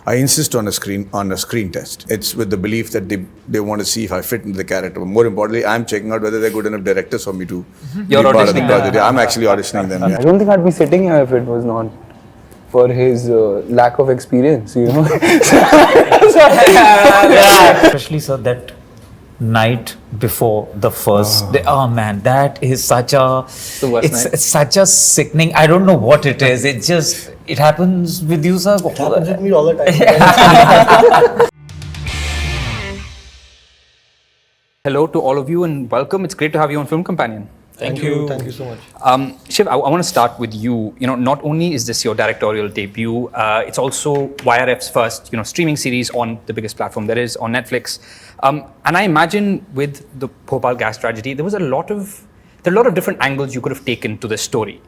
I insist on a screen test. It's with the belief that they want to see if I fit into the character. But more importantly, I'm checking out whether they're good enough directors for me to be part of the project. Yeah, I'm actually auditioning them. Yeah. I don't think I'd be sitting here if it was not for his lack of experience, you know. Especially, sir, that night before the first day. Oh man, that is such a it's such a sickening. I don't know what it is. It happens with you, sir. It happens with me all the time. Hello to all of you and welcome. It's great to have you on Film Companion. Thank you so much. Shiv, I want to start with you. You know, not only is this your directorial debut, it's also YRF's first, streaming series on the biggest platform there is, on Netflix. And I imagine with the Bhopal Gas Tragedy, there are a lot of different angles you could have taken to this story.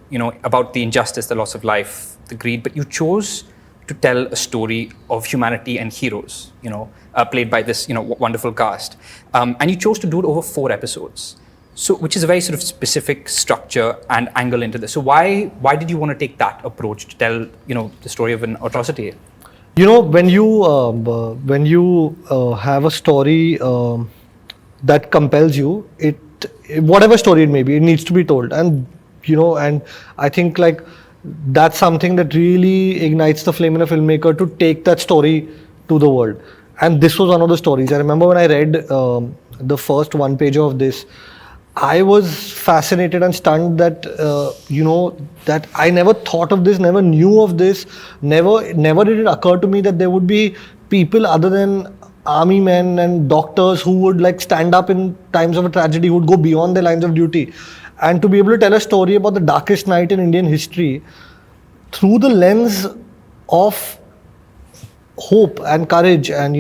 About the injustice, the loss of life, the greed, but you chose to tell a story of humanity and heroes. Played by this, wonderful cast, and you chose to do it over 4 episodes. So, which is a very sort of specific structure and angle into this. So, why did you want to take that approach to tell, the story of an atrocity? When you have a story that compels you, whatever story it may be, it needs to be told. And and I think like that's something that really ignites the flame in a filmmaker to take that story to the world. And this was one of the stories. I remember when I read the first one pager of this, I was fascinated and stunned that, that I never thought of this, never knew of this, never did it occur to me that there would be people other than army men and doctors who would like stand up in times of a tragedy, who would go beyond their lines of duty. And to be able to tell a story about the darkest night in Indian history through the lens of hope and courage and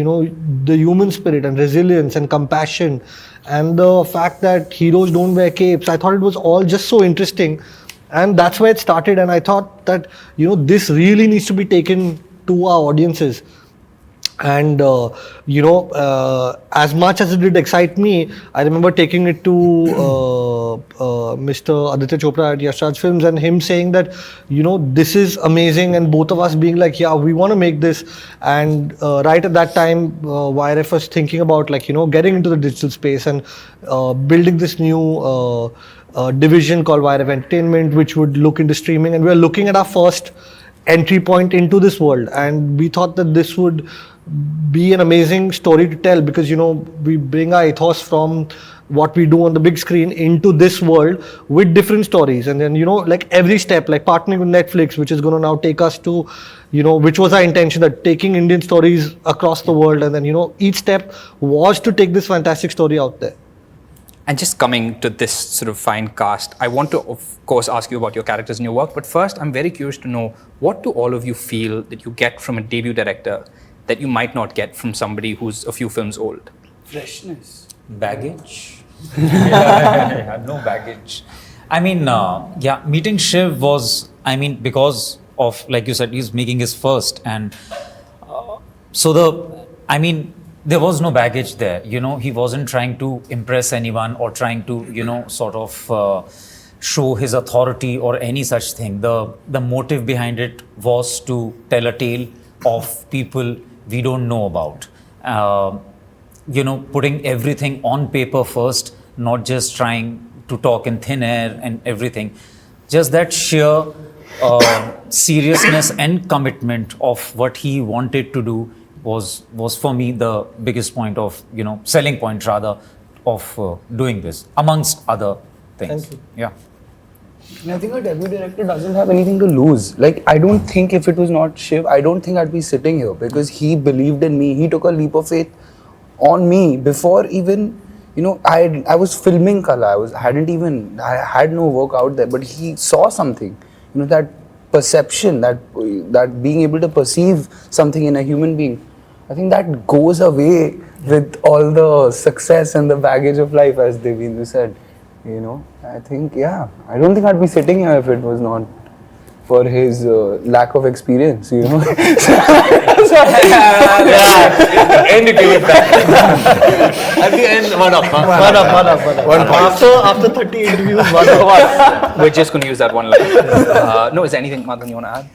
the human spirit and resilience and compassion and the fact that heroes don't wear capes, I thought it was all just so interesting, and that's where it started. And I thought that this really needs to be taken to our audiences. And as much as it did excite me, I remember taking it to Mr. Aditya Chopra at Yash Raj Films and him saying that this is amazing, and both of us being like, yeah, we want to make this. And right at that time, YRF was thinking about getting into the digital space and building this new division called YRF Entertainment, which would look into streaming. And we were looking at our first entry point into this world, and we thought that this would be an amazing story to tell, because we bring our ethos from what we do on the big screen into this world with different stories. And then like every step, like partnering with Netflix, which is going to now take us to which was our intention, that taking Indian stories across the world. And then each step was to take this fantastic story out there. And just coming to this sort of fine cast, I want to, of course, ask you about your characters and your work. But first, I'm very curious to know, what do all of you feel that you get from a debut director that you might not get from somebody who's a few films old? Freshness. Baggage. No baggage. I mean, meeting Shiv was, because of, like you said, he's making his first. And there was no baggage there. He wasn't trying to impress anyone or trying to, sort of show his authority or any such thing. The motive behind it was to tell a tale of people we don't know about. Putting everything on paper first, not just trying to talk in thin air and everything. Just that sheer seriousness and commitment of what he wanted to do was for me the biggest point of, selling point rather of doing this, amongst other things. Thank you. Yeah. And I think a debut director doesn't have anything to lose. Like, I don't think if it was not Shiv, I don't think I'd be sitting here, because he believed in me. He took a leap of faith on me before even, I was filming Kala. I had no work out there, but he saw something, that perception, that being able to perceive something in a human being. I think that goes away with all the success and the baggage of life, as Divyenndu said. I think, I don't think I'd be sitting here if it was not for his lack of experience, End it with that. At the end, one up. After 30 interviews, one up. We're just going to use that one line. No, is there anything, Madhavan, you want to add?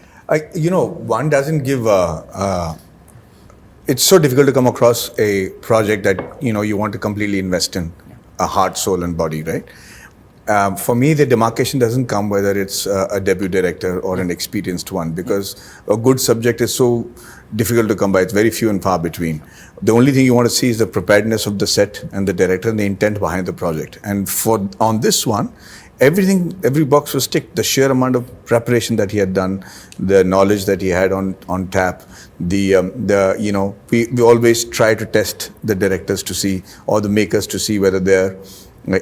One doesn't give it's so difficult to come across a project that you want to completely invest in, a heart, soul, and body, right? For me, the demarcation doesn't come whether it's a debut director or an experienced one, because a good subject is so difficult to come by. It's very few and far between. The only thing you want to see is the preparedness of the set and the director and the intent behind the project. And on this one, every box was ticked. The sheer amount of preparation that he had done, the knowledge that he had on tap, we always try to test the directors to see, or the makers to see whether they're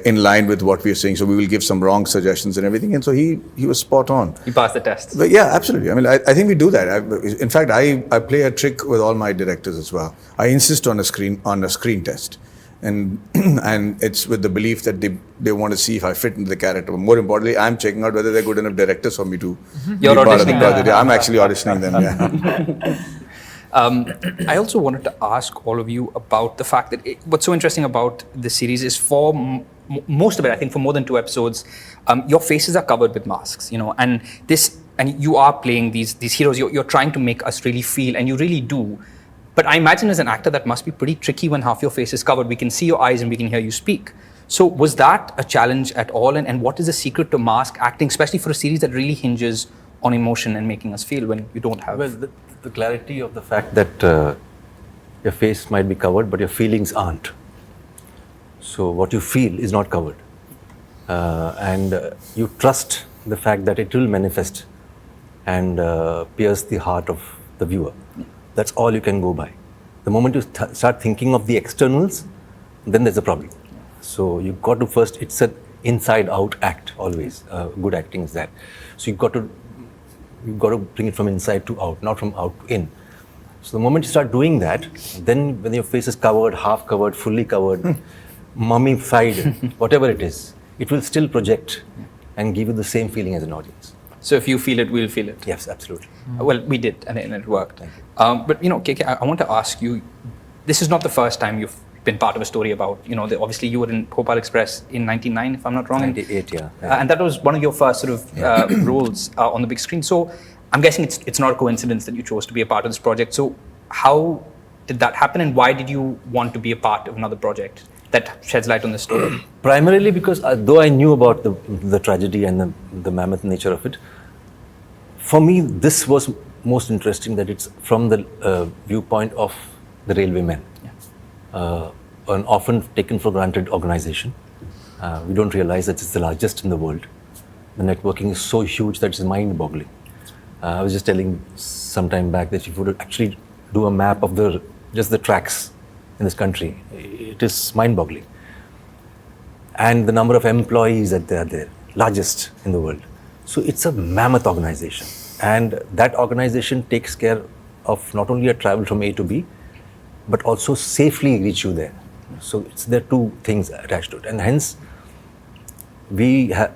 in line with what we are saying. So we will give some wrong suggestions and everything. And so he was spot on. You passed the test. But yeah, absolutely. I mean, I think we do that. In fact, I play a trick with all my directors as well. I insist on a screen test. And it's with the belief that they want to see if I fit into the character. But more importantly, I'm checking out whether they're good enough directors for me to be part of the project. Yeah, I'm actually auditioning them. Yeah. I also wanted to ask all of you about the fact that what's so interesting about this series is for most of it, I think for more than 2 episodes, your faces are covered with masks, and you are playing these heroes. You're trying to make us really feel, and you really do. But I imagine as an actor that must be pretty tricky when half your face is covered. We can see your eyes and we can hear you speak. So was that a challenge at all? And what is the secret to mask acting, especially for a series that really hinges on emotion and making us feel when you don't have? Well, the clarity of the fact that your face might be covered, but your feelings aren't. So what you feel is not covered. And you trust the fact that it will manifest and pierce the heart of the viewer. That's all you can go by. The moment you start thinking of the externals, then there's a problem. So you've got to first, it's an inside-out act always. Good acting is that. So you've got to bring it from inside to out, not from out to in. So the moment you start doing that, then when your face is covered, half covered, fully covered, mummified, whatever it is, it will still project and give you the same feeling as an audience. So if you feel it, we'll feel it. Yes, absolutely. Well, we did, and it worked. Thank you. But KK, I want to ask you, this is not the first time you've been part of a story about, obviously you were in Bhopal Express in 99, if I'm not wrong. 98, yeah. And that was one of your first sort of roles on the big screen. So I'm guessing it's not a coincidence that you chose to be a part of this project. So how did that happen, and why did you want to be a part of another project that sheds light on this story? Primarily because though I knew about the tragedy and the mammoth nature of it, for me this was most interesting that it's from the viewpoint of the railwaymen. An often taken for granted organization. We don't realize that it's the largest in the world. The networking is so huge that it's mind-boggling. I was just telling some time back that if you would actually do a map of just the tracks in this country, it is mind-boggling. And the number of employees that they are there, largest in the world. So it's a mammoth organization. And that organization takes care of not only a travel from A to B, but also safely reach you there. So there are 2 things attached to it. And hence,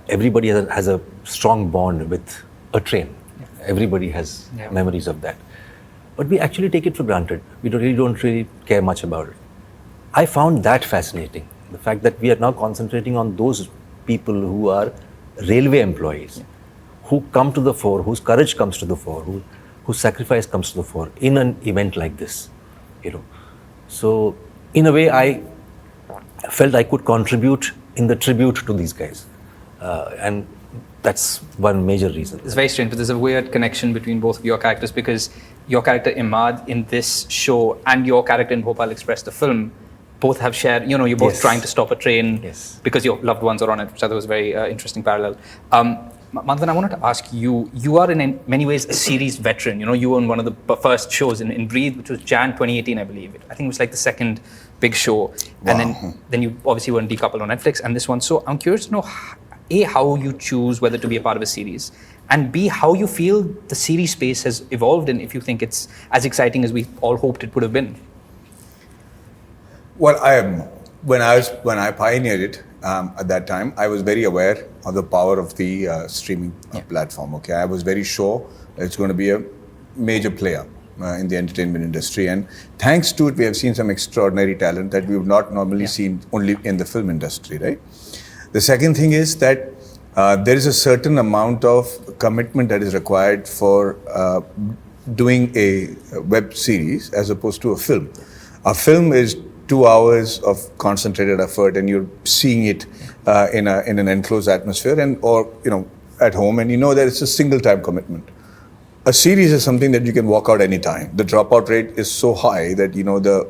everybody has a strong bond with a train. Everybody has memories of that. But we actually take it for granted. We don't really care much about it. I found that fascinating. The fact that we are now concentrating on those people who are railway employees, who come to the fore, whose courage comes to the fore, whose sacrifice comes to the fore in an event like this. So in a way, I felt I could contribute in the tribute to these guys. And that's one major reason. It's very strange, but there's a weird connection between both of your characters, because your character Imad in this show and your character in Bhopal Express, the film, both have shared, you're both trying to stop a train because your loved ones are on it, which I thought was a very interesting parallel. Madhavan, I wanted to ask you, you are in many ways a series veteran. You were on one of the first shows in Breathe, which was Jan 2018, I believe. I think it was like the second big show. Wow. And then you obviously were in Decouple on Netflix and this one. So I'm curious to know, A, how you choose whether to be a part of a series, and B, how you feel the series space has evolved, and if you think it's as exciting as we all hoped it would have been. Well, when I pioneered it at that time, I was very aware of the power of the streaming platform. Okay, I was very sure it's going to be a major player in the entertainment industry, and thanks to it, we have seen some extraordinary talent that we would not normally seen only in the film industry, right? The second thing is that there is a certain amount of commitment that is required for doing a web series as opposed to a film. A film is 2 hours of concentrated effort, and you're seeing it in an enclosed atmosphere, or at home, and that it's a single time commitment. A series is something that you can walk out anytime. The dropout rate is so high that the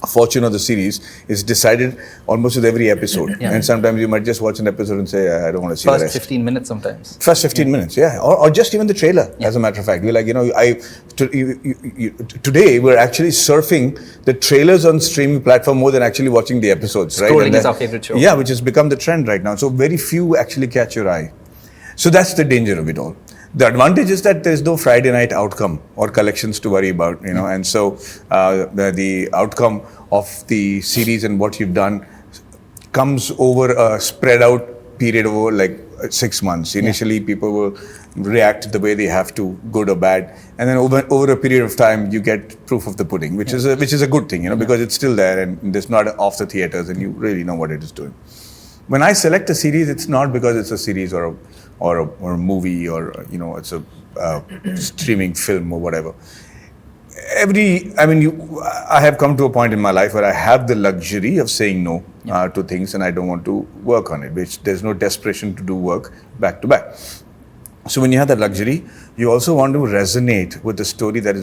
fortune of the series is decided almost with every episode. Yeah. And sometimes you might just watch an episode and say, I don't want to see the First rest. 15 minutes sometimes. First 15 minutes, yeah. Or just even the trailer, as a matter of fact. We're like, today we're actually surfing the trailers on streaming platform more than actually watching the episodes, right? Scrolling is our favorite show. Yeah, which has become the trend right now. So very few actually catch your eye. So that's the danger of it all. The advantage is that there's no Friday night outcome or collections to worry about, and so the outcome of the series and what you've done comes over a spread out period over like 6 months. Initially, people will react the way they have to, good or bad, and then over a period of time, you get proof of the pudding, which is a good thing, because it's still there and it's not off the theaters, and you really know what it is doing. When I select a series, it's not because it's a series or a movie or it's a streaming film or whatever. I have come to a point in my life where I have the luxury of saying no to things, and I don't want to work on it. Which there's no desperation to do work back to back. So when you have that luxury, you also want to resonate with the story that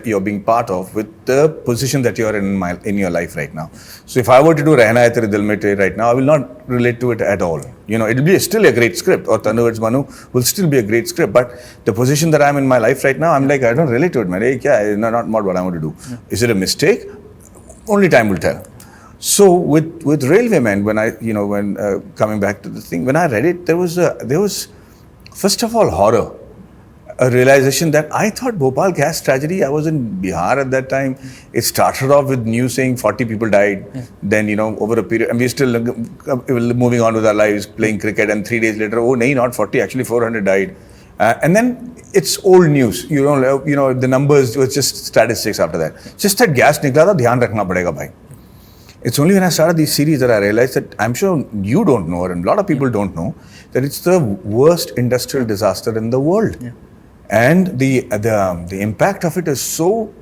you're being part of, with the position that you're in your life right now. So if I were to do Rehna Hai Tere Dil Mein Te right now, I will not relate to it at all. It'll be still a great script, or Tanuv's Manu will still be a great script, but the position that I'm in my life right now, I'm like, I don't relate to it, man. Not what I want to do. Is it a mistake? Only time will tell. So with Railwaymen, when coming back to the thing, when I read it, there was first of all horror. A realization that I thought Bhopal Gas Tragedy, I was in Bihar at that time. It started off with news saying 40 people died. Yeah. Then, over a period, and we're still moving on with our lives, playing cricket, and 3 days later, not 40, actually 400 died. And then it's old news. The numbers, it was just statistics after that. Just that gas nikla tha, dhyan rakhna padega bhai. It's only when I started these series that I realized that I'm sure you don't know, and a lot of people don't know, that it's the worst industrial disaster in the world. Yeah. And the impact of it is so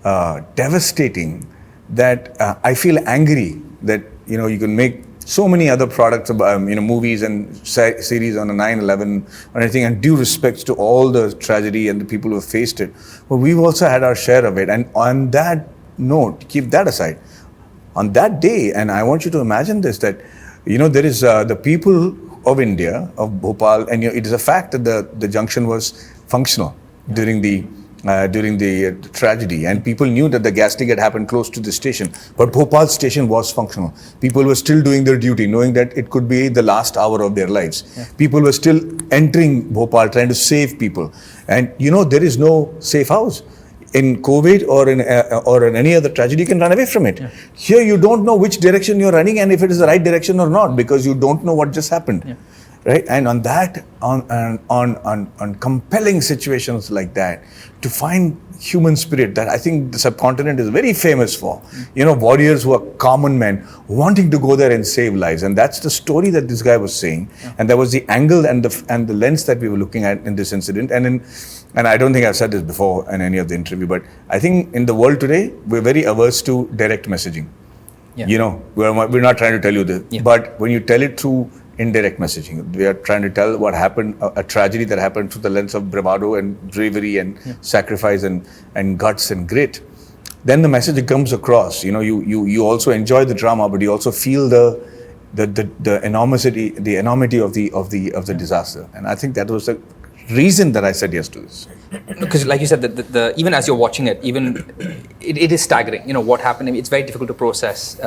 devastating that I feel angry that you can make so many other products about movies and series on a 9/11 or anything, and due respects to all the tragedy and the people who have faced it. But we've also had our share of it. And on that note, keep that aside. On that day, and I want you to imagine this, that there is the people of India, of Bhopal, and it is a fact that the junction was functional during the tragedy, and people knew that the gas leak had happened close to the station, but Bhopal station was functional. People were still doing their duty, knowing that it could be the last hour of their lives. Yeah. People were still entering Bhopal, trying to save people, and there is no safe house. In COVID or in any other tragedy, you can run away from it. Yeah. Here, you don't know which direction you're running and if it is the right direction or not, because you don't know what just happened, right? And on that, on compelling situations like that, to find human spirit that I think the subcontinent is very famous for. Warriors who are common men wanting to go there and save lives, and that's the story that this guy was saying, and that was the angle and the lens that we were looking at in this incident, And I don't think I've said this before in any of the interview, but I think in the world today, we're very averse to direct messaging. Yeah. We're not trying to tell you this, but when you tell it through indirect messaging, we are trying to tell what happened, a tragedy that happened through the lens of bravado and bravery and sacrifice and guts and grit. Then the message comes across. You also enjoy the drama, but you also feel the enormity of the disaster. And I think that was the reason that I said yes to this. Because like you said, the even as you're watching it, it is staggering. What happened. I mean, it's very difficult to process.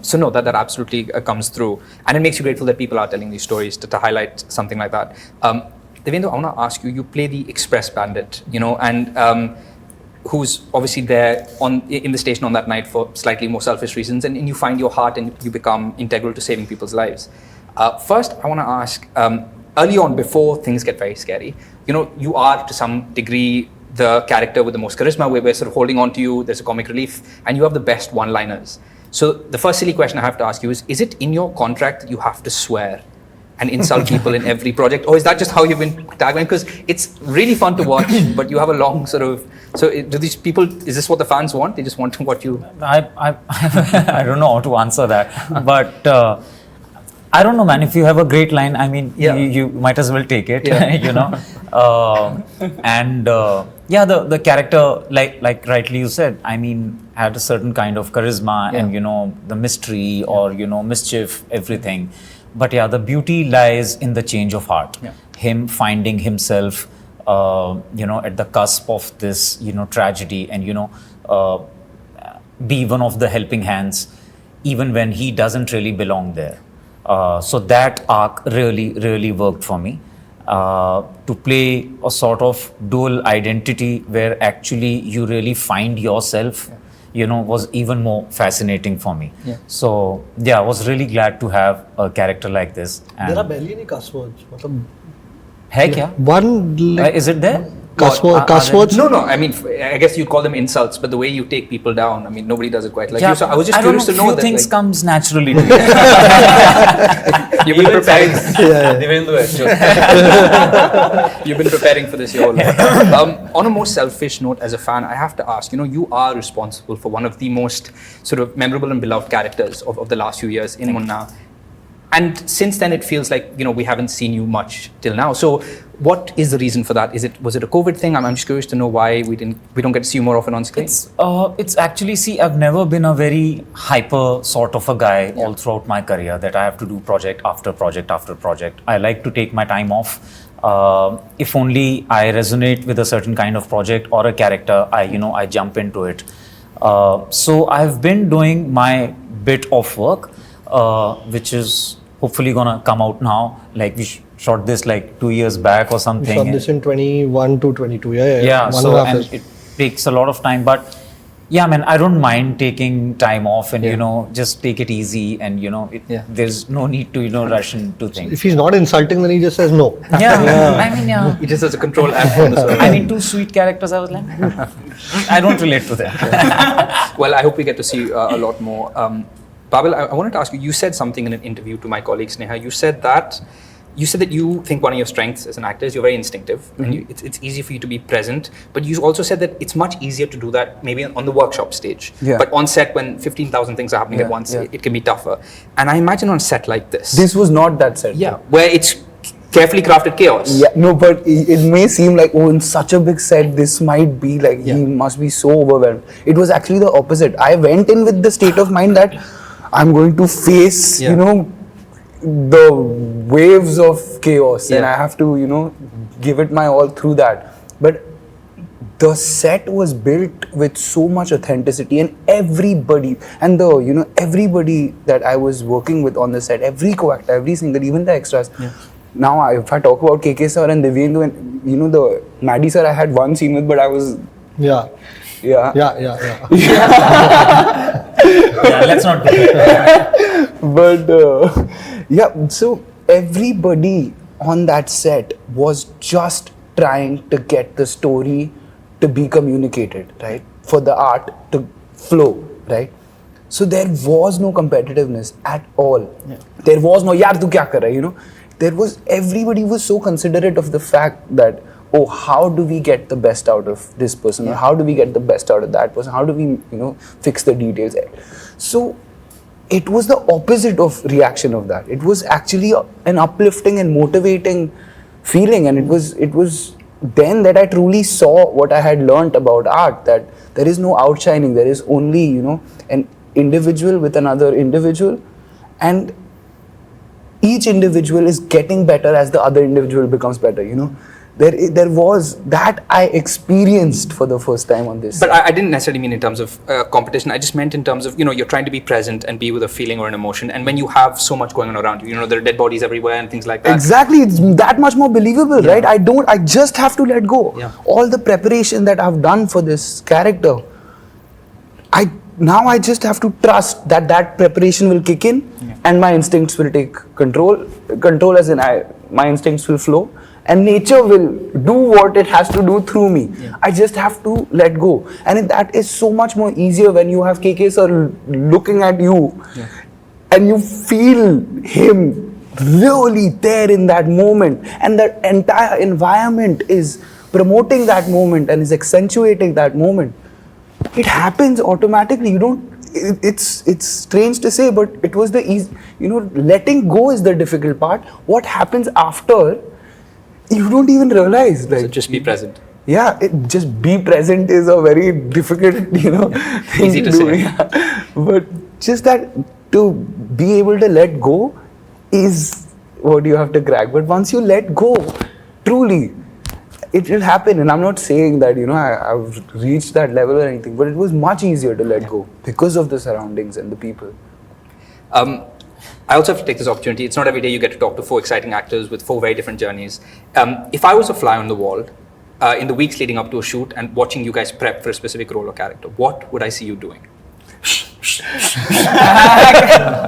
So no, that absolutely comes through, and it makes you grateful that people are telling these stories to highlight something like that. Divyenndu, I want to ask you. You play the express bandit, and who's obviously there in the station on that night for slightly more selfish reasons, and you find your heart and you become integral to saving people's lives. First, I want to ask. Early on, before things get very scary, you are to some degree the character with the most charisma, where we're sort of holding on to you, there's a comic relief, and you have the best one-liners. So the first silly question I have to ask you is it in your contract that you have to swear and insult people in every project, or is that just how you've been tagging? Because it's really fun to watch, but you have a long sort of. So do these people? Is this what the fans want? They just want to watch you. I don't know how to answer that, but I don't know, man. If you have a great line, I mean, you might as well take it, you know. The character, like rightly you said, I mean, had a certain kind of charisma and you know the mystery or you know mischief, everything. But yeah, the beauty lies in the change of heart. Him finding himself, you know, at the cusp of this, you know, tragedy, and you know, be one of the helping hands, even when he doesn't really belong there. So that arc really worked for me. To play a sort of dual identity where actually you really find yourself, you know, was even more fascinating for me. So yeah, I was really glad to have a character like this. And there are barely any cuss words. है क्या? One Is it there? cuss words? No. I mean, I guess you call them insults, but the way you take people down, I mean, nobody does it quite like you. So I was just curious to know few that. things Like, comes naturally to me. you've been preparing. You've been preparing for this your whole life. On a more selfish note, as a fan, I have to ask. You know, you are responsible for one of the most sort of memorable and beloved characters of the last few years in Munna. And since then, it feels like, you know, we haven't seen you much till now. So, what is the reason for that? Was it a COVID thing? I'm just curious to know why we don't get to see you more often on screen. It's actually, see, I've never been a very hyper sort of a guy all throughout my career that I have to do project after project after project. I like to take my time off. If only I resonate with a certain kind of project or a character, I jump into it. So I've been doing my bit of work, which is hopefully gonna come out now. Like we shot this like 2 years back or something. We shot this in 21 to 22. Yeah. So and it takes a lot of time, but yeah, man, I don't mind taking time off and you know just take it easy and you know there's no need to rush into things. If he's not insulting, then he just says no. I mean, He just has a control app on the server. I mean, two sweet characters. I was like, I don't relate to them. Well, I hope we get to see a lot more. Babil, I wanted to ask you. You said something in an interview to my colleague Sneha. You said that you think one of your strengths as an actor is you're very instinctive, and it's easy for you to be present. But you also said that it's much easier to do that maybe on the workshop stage. But on set, when 15,000 things are happening at once, it can be tougher. And I imagine on a set like this. This was not that set. Where it's carefully crafted chaos. Yeah, no, but it may seem like, oh, in such a big set, this might be like, he must be so overwhelmed. It was actually the opposite. I went in with the state of mind that I'm going to face, you know, the waves of chaos and I have to, you know, give it my all through that. But the set was built with so much authenticity, and everybody, and everybody that I was working with on the set, every co-actor, every single, even the extras. Now, if I talk about KK sir and Divyenndu and, you know, the Maddie sir, I had one scene with, but I was... Yeah, let's not do that. But so everybody on that set was just trying to get the story to be communicated, right? For the art to flow, right? So there was no competitiveness at all. There was no, yaar, tu kya kar raha hai, you know? Everybody was so considerate of the fact that, oh, how do we get the best out of this person? Or how do we get the best out of that person? How do we, you know, fix the details? So it was the opposite of reaction of that. It was actually an uplifting and motivating feeling, and it was then that I truly saw what I had learnt about art, that there is no outshining, there is only, you know, an individual with another individual, and each individual is getting better as the other individual becomes better, you know. There was that I experienced for the first time on this. But I didn't necessarily mean in terms of competition. I just meant in terms of, you know, you're trying to be present and be with a feeling or an emotion. And when you have so much going on around you, you know, there are dead bodies everywhere and things like that. Exactly. It's that much more believable, right? I just have to let go. All the preparation that I've done for this character, now I just have to trust that preparation will kick in and my instincts will take control. Control as in my instincts will flow. And nature will do what it has to do through me. I just have to let go. And that is so much more easier when you have KK sir looking at you and you feel him really there in that moment, and the entire environment is promoting that moment and is accentuating that moment, it happens automatically. You don't. It's strange to say, but it was the easy. Letting go is the difficult part. What happens after, you don't even realize. So just be present. Yeah, just be present is a very difficult, thing Easy to do. say. Yeah. But just that to be able to let go is what you have to crack. But once you let go, truly, it will happen. And I'm not saying that, I've reached that level or anything, but it was much easier to let go because of the surroundings and the people. I also have to take this opportunity. It's not every day you get to talk to 4 exciting actors with 4 very different journeys. If I was a fly on the wall in the weeks leading up to a shoot and watching you guys prep for a specific role or character, what would I see you doing?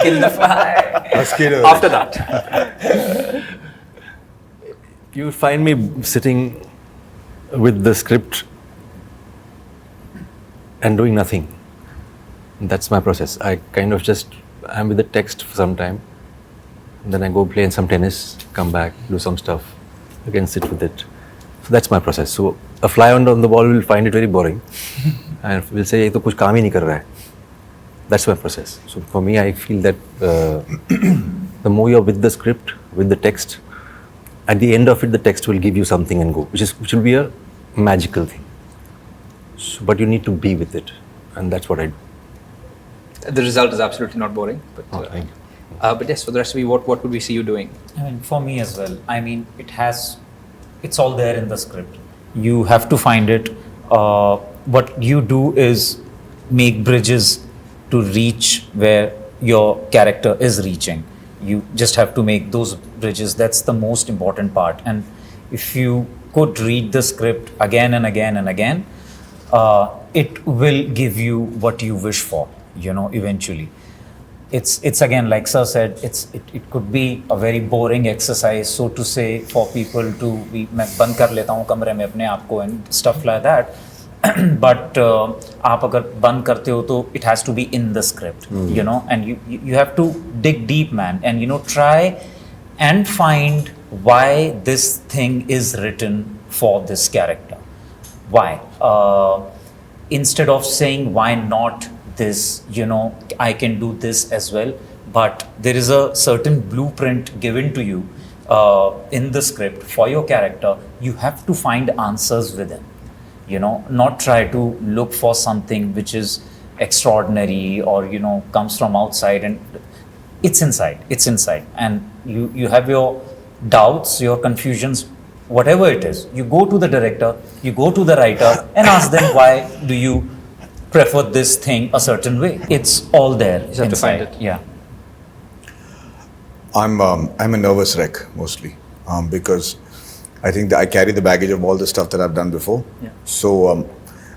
Kill the fly. After that. You would find me sitting with the script and doing nothing. That's my process. I kind of I'm with the text for some time. Then I go play some tennis, come back, do some stuff, again sit with it. So that's my process. So a fly on the wall will find it very boring and will say, "Ye to kuch kaam hi nahi kar raha hai." That's my process. So for me, I feel that the more you're with the script, with the text, at the end of it, the text will give you something and go, which will be a magical thing. So, but you need to be with it, and that's what I do. The result is absolutely not boring. But, Thank you. but yes, for the rest of you, what would we see you doing? I mean, for me as well. I mean, it's all there in the script. You have to find it. What you do is make bridges to reach where your character is reaching. You just have to make those bridges. That's the most important part. And if you could read the script again and again and again, it will give you what you wish for, eventually. It's again, like Sir said, it could be a very boring exercise, so to say, for people to be, मैं बंद कर लेता हूँ कमरे में अपने आप को and stuff like that. But आप अगर बंद करते हो तो it has to be in the script, and you have to dig deep, man, and try and find why this thing is written for this character. Why? Instead of saying why not this, I can do this as well, but there is a certain blueprint given to you in the script for your character. You have to find answers within. Not try to look for something which is extraordinary or, comes from outside, and it's inside. And you have your doubts, your confusions, whatever it is. You go to the director, you go to the writer and ask them, why do you prefer this thing a certain way? It's all there. You have to find it. Yeah. I'm a nervous wreck mostly because I think that I carry the baggage of all the stuff that I've done before. Yeah. So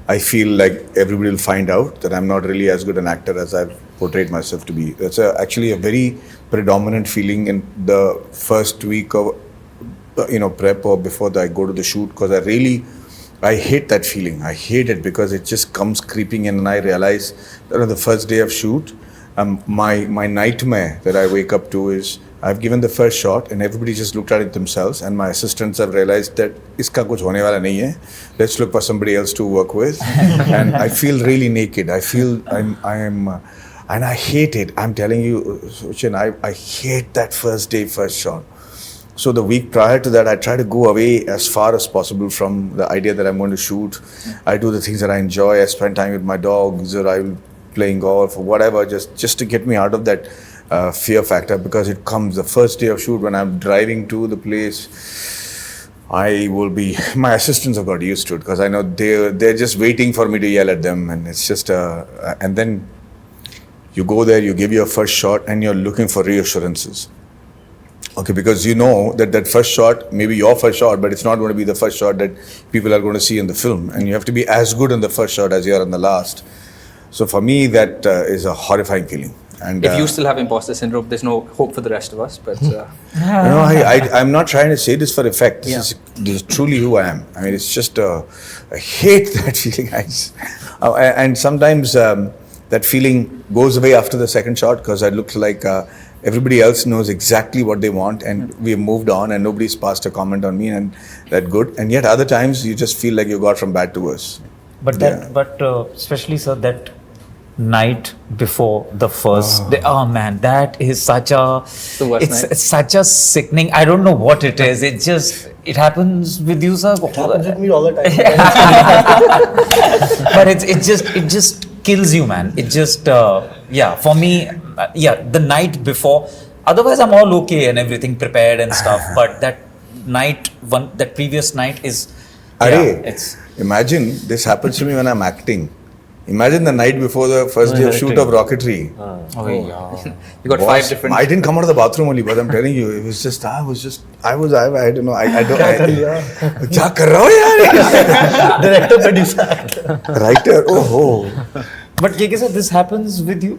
I feel like everybody will find out that I'm not really as good an actor as I've portrayed myself to be. That's actually a very predominant feeling in the first week of prep or before I go to the shoot, because I hate that feeling. I hate it because it just comes creeping in, and I realize that on the first day of shoot, my nightmare that I wake up to is I've given the first shot and everybody just looked at it themselves, and my assistants have realized that iska kuch hone wala nahi hai. Let's look for somebody else to work with. And I feel really naked. I feel and I hate it. I'm telling you, Suchin, I hate that first shot. So the week prior to that, I try to go away as far as possible from the idea that I'm going to shoot. I do the things that I enjoy. I spend time with my dogs, or I'm playing golf or whatever, just to get me out of that fear factor, because it comes the first day of shoot when I'm driving to the place. My assistants have got used to it because I know they're just waiting for me to yell at them, and it's just and then you go there, you give your first shot, and you're looking for reassurances. Okay, because you know that first shot may be your first shot, but it's not going to be the first shot that people are going to see in the film, and you have to be as good in the first shot as you are in the last. So for me, that is a horrifying feeling. And if you still have imposter syndrome, there's no hope for the rest of us. But I'm not trying to say this for effect. This is truly who I am. I mean, it's just I hate that feeling. And sometimes that feeling goes away after the second shot, because I look like everybody else knows exactly what they want, and we have moved on, and nobody's passed a comment on me, and that good. And yet other times you just feel like you got from bad to worse. But especially sir, that night before the first day, oh man, that is such a The worst night. it's such a sickening. I don't know what it is. It happens with you, sir. It happens with me all the time. But it just kills you, man. It just for me, the night before. Otherwise, I'm all okay and everything prepared and stuff. But that previous night is. It's Imagine this happens to me when I'm acting. Imagine the night before the first day of shoot of Rocketry. You got 5 different. I didn't come out of the bathroom only, but I'm telling you, it was just, I don't know. I don't. क्या कर रहा हो यार? Director producer. Writer. Oh. But KK sir, this happens with you?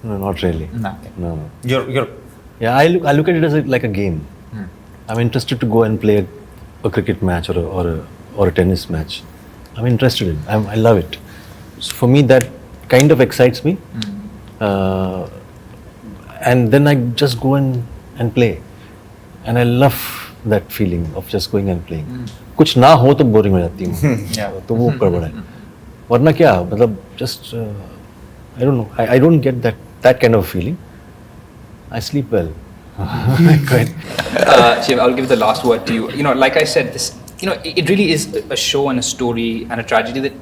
No, not really. No. Okay. No. You're Yeah, I look at it as like a game. I'm interested to go and play a cricket match or a tennis match. I'm interested in. I love it. So for me, that kind of excites me. And then I just go and play. And I love that feeling of just going and playing. कुछ ना हो तो boring हो जाती हूँ. तो वो गड़बड़ है. वरना क्या मतलब just I don't know. I don't get that kind of feeling. I sleep well. Shiv, I'll give the last word to you. You know, like I said, this, you know, it really is a show and a story and a tragedy that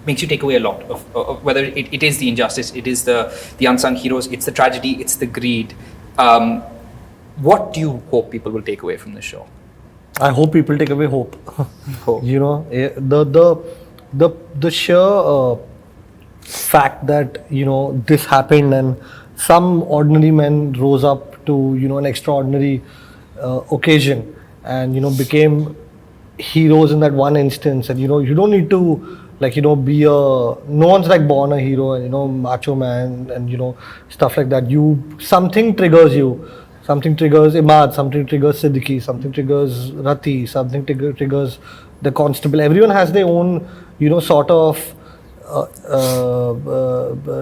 makes you take away a lot of whether it is the injustice, it is the unsung heroes, it's the tragedy, it's the greed. What do you hope people will take away from the show? I hope people take away hope. You know, the sheer fact that, you know, this happened and some ordinary men rose up to, you know, an extraordinary occasion and, you know, became heroes in that one instance. And, you know, you don't need to, like, you know, no one's like born a hero and, you know, macho man and, you know, stuff like that. Something triggers you. Something triggers Imad, something triggers Siddiqui, something triggers Rati, something triggers the constable. Everyone has their own, you know, sort of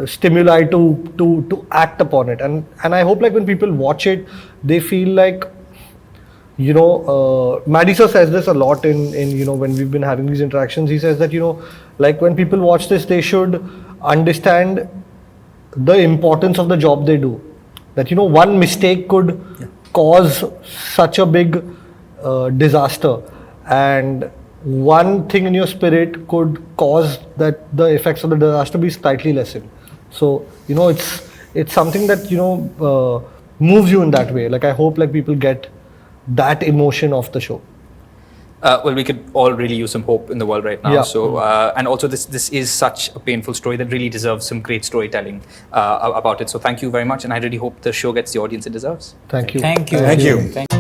stimuli to act upon it. And I hope like when people watch it, they feel like, you know, Maddie sir says this a lot in, you know, when we've been having these interactions. He says that, you know, like when people watch this, they should understand the importance of the job they do. That, you know, one mistake could cause such a big disaster, and one thing in your spirit could cause that the effects of the disaster be slightly lessened. So, you know, it's something that, you know, moves you in that way. Like I hope like people get that emotion of the show. Well, we could all really use some hope in the world right now. Yeah. So, and also this is such a painful story that really deserves some great storytelling about it. So thank you very much. And I really hope the show gets the audience it deserves. Thank you. Thank you. Thank you. Thank you.